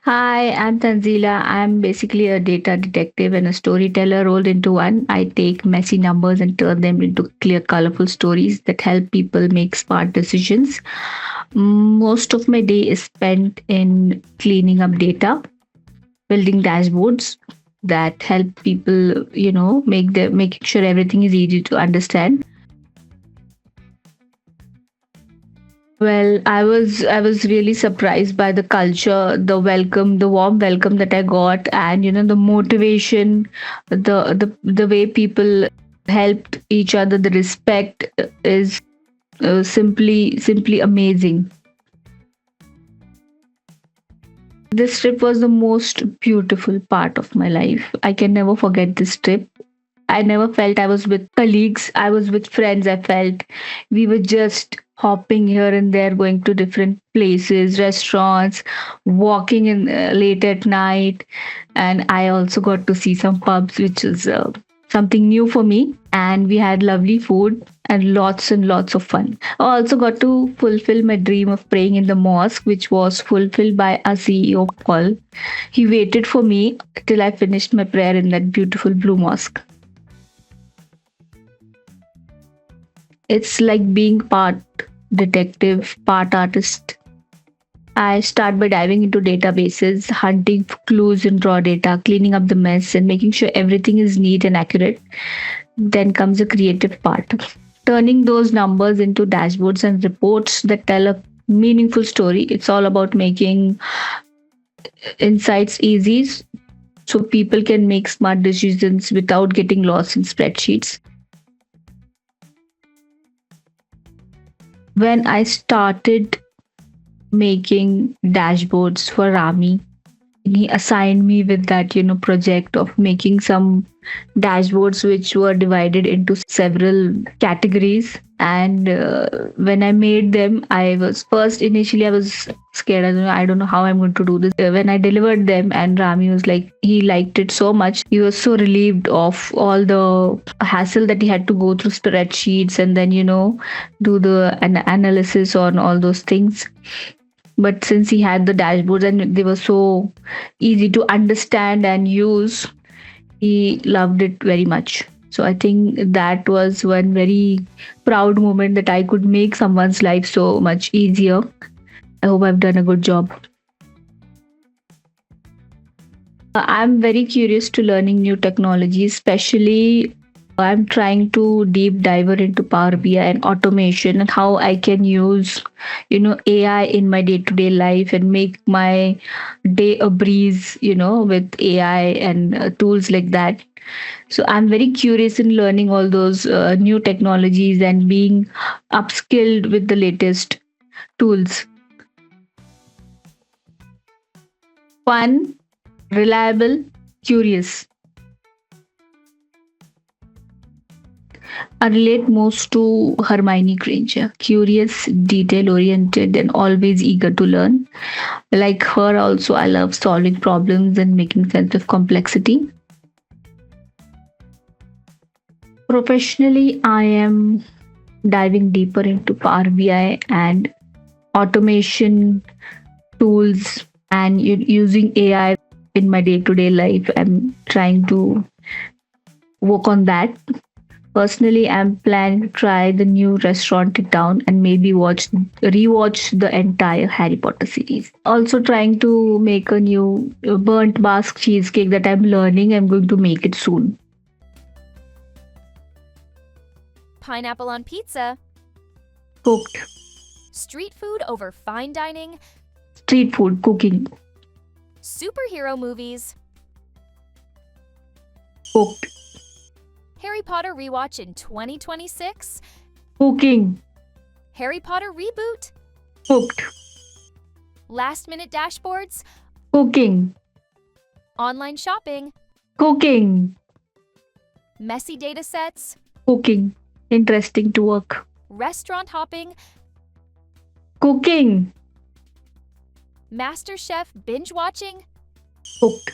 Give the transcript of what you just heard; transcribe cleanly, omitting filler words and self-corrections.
Hi, I'm Tanzila. I'm basically a data detective and a storyteller rolled into one. I take messy numbers and turn them into clear, colorful stories that help people make smart decisions. Most of my day is spent in cleaning up data, building dashboards that help people, making sure everything is easy to understand. Well, I was really surprised by the culture, the welcome, the warm welcome that I got, and the motivation, the way people helped each other, the respect is simply amazing. This trip was the most beautiful part of my life. I can never forget this trip. I never felt I was with colleagues. I was with friends. I felt we were just hopping here and there, going to different places, restaurants, walking in late at night. And I also got to see some pubs, which is something new for me. And we had lovely food and lots of fun. I also got to fulfill my dream of praying in the mosque, which was fulfilled by our CEO, Paul. He waited for me till I finished my prayer in that beautiful blue mosque. It's like being part detective, part artist. I start by diving into databases, hunting for clues in raw data, cleaning up the mess, and making sure everything is neat and accurate. Then comes the creative part, turning those numbers into dashboards and reports that tell a meaningful story. It's all about making insights easy so people can make smart decisions without getting lost in spreadsheets. When I started making dashboards for Rami, he assigned me with that project of making some dashboards which were divided into several categories. And when I made them, I was first initially I was scared. I don't know how I'm going to do this. When I delivered them, and Rami was like, he liked it so much, he was so relieved of all the hassle that he had to go through spreadsheets and then do the analysis on all those things. But since he had the dashboards and they were so easy to understand and use, he loved it very much. So I think that was one very proud moment that I could make someone's life so much easier. I hope I've done a good job. I'm very curious to learning new technologies, especially I'm trying to deep dive into Power BI and automation and how I can use, AI in my day-to-day life and make my day a breeze, with AI and tools like that. So I'm very curious in learning all those new technologies and being upskilled with the latest tools. Fun, reliable, curious. I relate most to Hermione Granger, curious, detail oriented, and always eager to learn. Like her, also, I love solving problems and making sense of complexity. Professionally, I am diving deeper into Power BI and automation tools and using AI in my day to day life. I'm trying to work on that. Personally, I'm planning to try the new restaurant in town and maybe rewatch the entire Harry Potter series. Also trying to make a new burnt basque cheesecake that I'm learning. I'm going to make it soon. Pineapple on pizza, Cooked. street food over fine dining, Street food, cooking. superhero movies, Cooked. Harry Potter rewatch in 2026, Cooking. Harry Potter reboot, Cooked. last minute dashboards, Cooking. online shopping, Cooking. messy data sets, Cooking. Interesting to work. restaurant hopping, Cooking. MasterChef binge watching, Cooked.